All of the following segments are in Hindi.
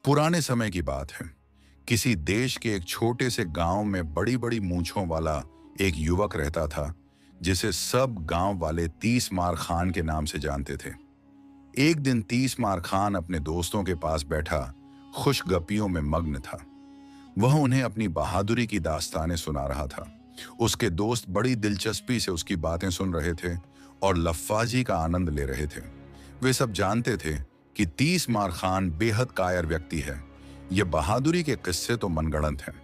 पुराने समय की बात है। किसी देश के एक छोटे से गांव में बड़ी बड़ी मूंछों वाला एक युवक रहता था, जिसे सब गांव वाले 30 मार खान के नाम से जानते थे। एक दिन 30 मार खान अपने दोस्तों के पास बैठा खुशगपियों में मग्न था। वह उन्हें अपनी बहादुरी की दास्तानें सुना रहा था। उसके दोस्त बड़ी दिलचस्पी से उसकी बातें सुन रहे थे और लफ्फाजी का आनंद ले रहे थे। वे सब जानते थे कि 30 मार खान बेहद कायर व्यक्ति है। ये बहादुरी के किस्से तो मनगढ़ंत हैं।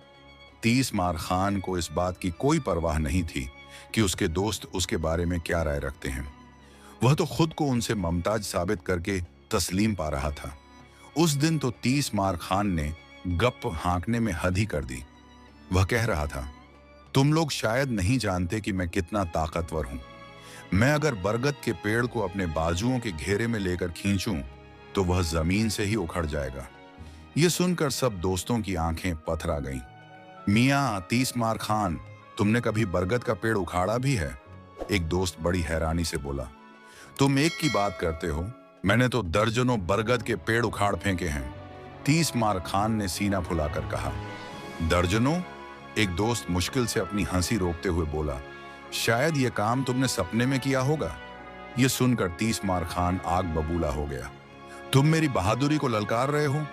30 मार खान को इस बात की कोई परवाह नहीं थी कि उसके दोस्त उसके बारे में क्या राय रखते हैं। वह तो खुद को उनसे मुमताज साबित करके तस्लीम पा रहा था। उस दिन तो 30 मार खान ने गप हाँकने में हद ही कर दी। वह कह रहा था, तुम लोग शायद नहीं जानते कि मैं कितना ताकतवर हूं। मैं अगर बरगद के पेड़ को अपने बाजुओं के घेरे में लेकर खींचूं तो वह जमीन से ही उखड़ जाएगा। यह सुनकर सब दोस्तों की आंखें पथरा गईं। मियां 30 मार खान, तुमने कभी बरगद का पेड़ उखाड़ा भी है? एक दोस्त बड़ी हैरानी से बोला। तुम एक की बात करते हो, मैंने तो दर्जनों बरगद के पेड़ उखाड़ फेंके हैं। 30 मार खान ने सीना फुलाकर कहा। दर्जनों? एक दोस्त मुश्किल से अपनी हंसी रोकते हुए बोला, शायद यह काम तुमने सपने में किया होगा। यह सुनकर 30 मार खान आग बबूला हो गया। तुम मेरी बहादुरी को ललकार रहे हो?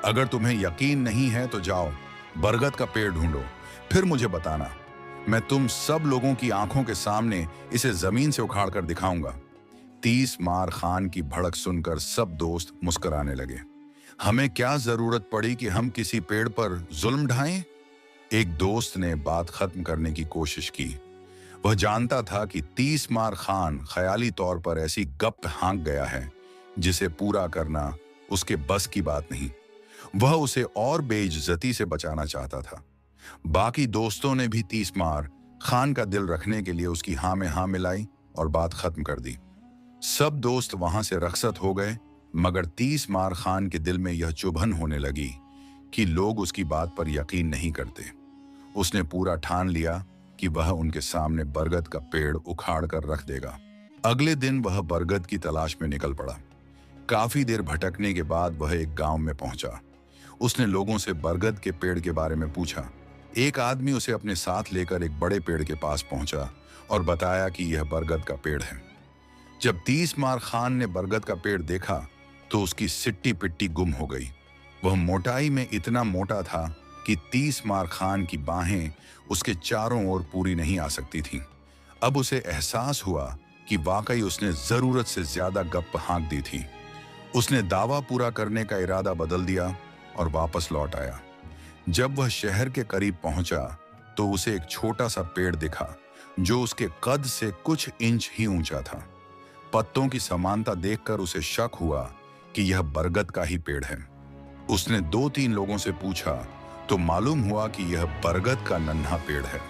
अगर तुम्हें यकीन नहीं है तो जाओ बरगद का पेड़ ढूंढो, फिर मुझे बताना। मैं तुम सब लोगों की आंखों के सामने इसे जमीन से उखाड़ कर दिखाऊंगा। 30 मार खान की भड़क सुनकर सब दोस्त मुस्कुराने लगे। हमें क्या जरूरत पड़ी कि हम किसी पेड़ पर जुल्म ढाएं? एक दोस्त ने बात खत्म करने की कोशिश की। वह जानता था कि 30 मार खान ख्याली तौर पर ऐसी गप हाँक गया है जिसे पूरा करना उसके बस की बात नहीं। वह उसे और बेइज्जती से बचाना चाहता था। बाकी दोस्तों ने भी 30 मार खान का दिल रखने के लिए उसकी हाँ में हाँ मिलाई और बात खत्म कर दी। सब दोस्त वहां से रखसत हो गए, मगर 30 मार खान के दिल में यह चुभन होने लगी कि लोग उसकी बात पर यकीन नहीं करते। उसने पूरा ठान लिया कि वह उनके सामने बरगद का पेड़ उखाड़ कर रख देगा। अगले दिन वह बरगद की तलाश में निकल पड़ा। काफी देर भटकने के बाद वह एक गांव में पहुंचा। उसने लोगों से बरगद के पेड़ के बारे में पूछा। एक आदमी उसे अपने साथ लेकर एक बड़े पेड़ के पास पहुंचा और बताया कि यह बरगद का पेड़ है। जब 30 मार खान ने बरगद का पेड़ देखा तो उसकी सिट्टी पिट्टी गुम हो गई। वह मोटाई में इतना मोटा था कि 30 मार खान की बाहें उसके चारों ओर पूरी नहीं आ सकती थीं। अब उसे एहसास हुआ कि वाकई उसने जरूरत से ज्यादा गप हाँक दी थी। उसने दावा पूरा करने का इरादा बदल दिया और वापस लौट आया। जब वह शहर के करीब पहुंचा तो उसे एक छोटा सा पेड़ दिखा जो उसके कद से कुछ इंच ही ऊंचा था। पत्तों की समानता देखकर उसे शक हुआ कि यह बरगद का ही पेड़ है। उसने 2-3 लोगों से पूछा तो मालूम हुआ कि यह बरगद का नन्हा पेड़ है।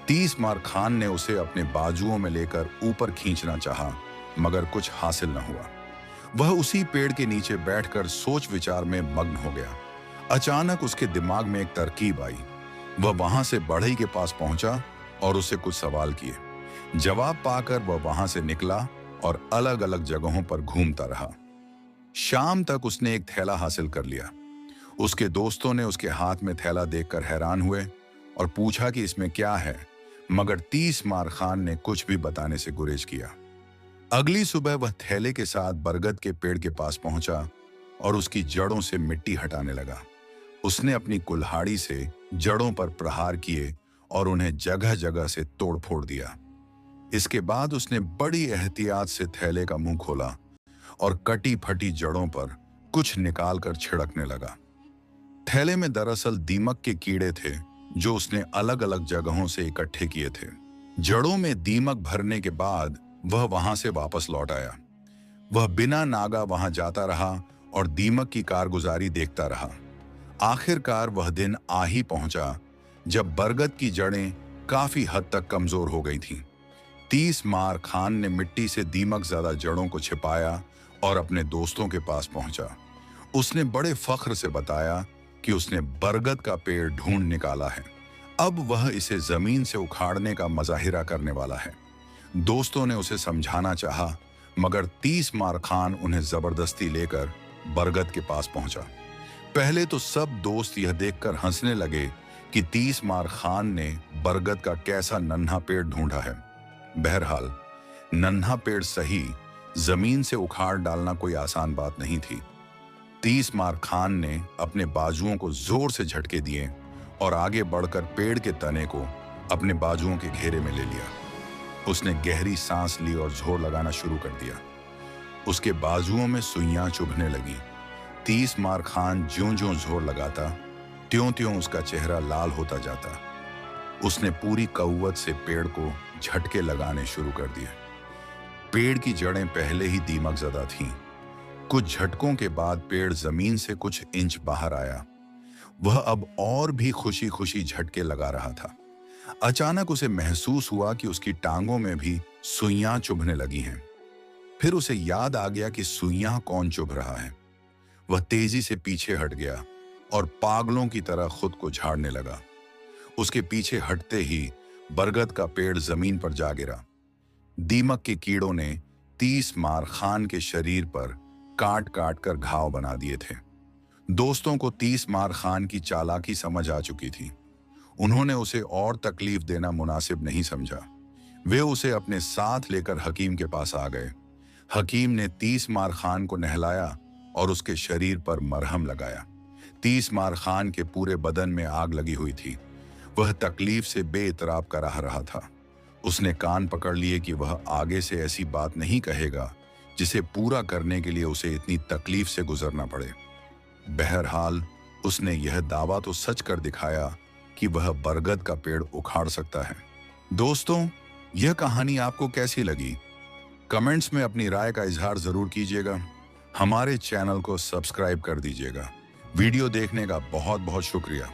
30 मार खान ने उसे अपने बाजुओं में लेकर ऊपर खींचना चाहा, मगर कुछ हासिल न हुआ। वह उसी पेड़ के नीचे बैठकर सोच विचार में मग्न हो गया। अचानक उसके दिमाग में एक तरकीब आई। वह वहां से बढ़ई के पास पहुंचा और उससे कुछ सवाल किए। जवाब पाकर वह वहां से निकला और अलग अलग जगहों पर घूमता रहा। शाम तक उसने एक थैला हासिल कर लिया। उसके दोस्तों ने उसके हाथ में थैला देखकर हैरान हुए और पूछा कि इसमें क्या है, मगर 30 मार खान ने कुछ भी बताने से गुरेज किया। अगली सुबह वह थैले के साथ बरगद के पेड़ के पास पहुंचा और उसकी जड़ों से मिट्टी हटाने लगा। उसने अपनी कुल्हाड़ी से जड़ों पर प्रहार किए और उन्हें जगह जगह से तोड़ फोड़ दिया। इसके बाद उसने बड़ी एहतियात से थैले का मुंह खोला और कटी फटी जड़ों पर कुछ निकालकर छिड़कने लगा। थैले में दरअसल दीमक के कीड़े थे जो उसने अलग अलग जगहों से इकट्ठे किए थे। जड़ों में दीमक भरने के बाद वह वहां से वापस लौट आया। वह बिना नागा वहां जाता रहा और दीमक की कारगुजारी देखता रहा। आखिरकार वह दिन आ ही पहुंचा जब बरगद की जड़ें काफी हद तक कमजोर हो गई थीं। 30 मार खान ने मिट्टी से दीमक ज्यादा जड़ों को छिपाया और अपने दोस्तों के पास पहुंचा। उसने बड़े फख्र से बताया कि उसने बरगद का पेड़ ढूंढ निकाला है। अब वह इसे जमीन से उखाड़ने का मजाहिरा करने वाला है। दोस्तों ने उसे समझाना चाहा, मगर 30 मार खान उन्हें जबरदस्ती लेकर बरगद के पास पहुंचा। पहले तो सब दोस्त यह देखकर हंसने लगे कि 30 मार खान ने बरगद का कैसा नन्हा पेड़ ढूंढा है। बहरहाल नन्हा पेड़ सही, जमीन से उखाड़ डालना कोई आसान बात नहीं थी। 30 मार खान ने अपने बाजुओं को जोर से झटके दिए और आगे बढ़कर पेड़ के तने को अपने बाजुओं के घेरे में ले लिया। उसने गहरी सांस ली और जोर लगाना शुरू कर दिया। उसके बाजुओं में सुइयां चुभने लगी। 30 मार खान ज्यों-ज्यों जोर लगाता, त्यों-त्यों उसका चेहरा लाल होता जाता। उसने पूरी कव्वत से पेड़ को झटके लगाने शुरू कर दिए। पेड़ की जड़ें पहले ही दीमक ज़दा थीं। कुछ झटकों के बाद पेड़ जमीन से कुछ इंच बाहर आया। वह अब और भी खुशी-खुशी झटके लगा रहा था। अचानक उसे महसूस हुआ कि उसकी टांगों में भी सुइयां चुभने लगी हैं। फिर उसे याद आ गया कि सुइयां कौन चुभ रहा है। वह तेजी से पीछे हट गया और पागलों की तरह खुद को झाड़ने लगा। उसके पीछे हटते ही बरगद का पेड़ जमीन पर जा गिरा। दीमक के कीड़ों ने 30 मार खान के शरीर पर काट काट कर घाव बना दिए थे। दोस्तों को 30 मार खान की चालाकी समझ आ चुकी थी। उन्होंने उसे और तकलीफ देना मुनासिब नहीं समझा। वे उसे अपने साथ लेकर हकीम के पास आ गए। हकीम ने 30 मार खान को नहलाया और उसके शरीर पर मरहम लगाया। 30 मार खान के पूरे बदन में आग लगी हुई थी। वह तकलीफ से बेइतराब कराह रहा था। उसने कान पकड़ लिए कि वह आगे से ऐसी बात नहीं कहेगा जिसे पूरा करने के लिए उसे इतनी तकलीफ से गुजरना पड़े। बहरहाल उसने यह दावा तो सच कर दिखाया कि वह बरगद का पेड़ उखाड़ सकता है। दोस्तों, यह कहानी आपको कैसी लगी? कमेंट्स में अपनी राय का इजहार जरूर कीजिएगा। हमारे चैनल को सब्सक्राइब कर दीजिएगा। वीडियो देखने का बहुत बहुत शुक्रिया।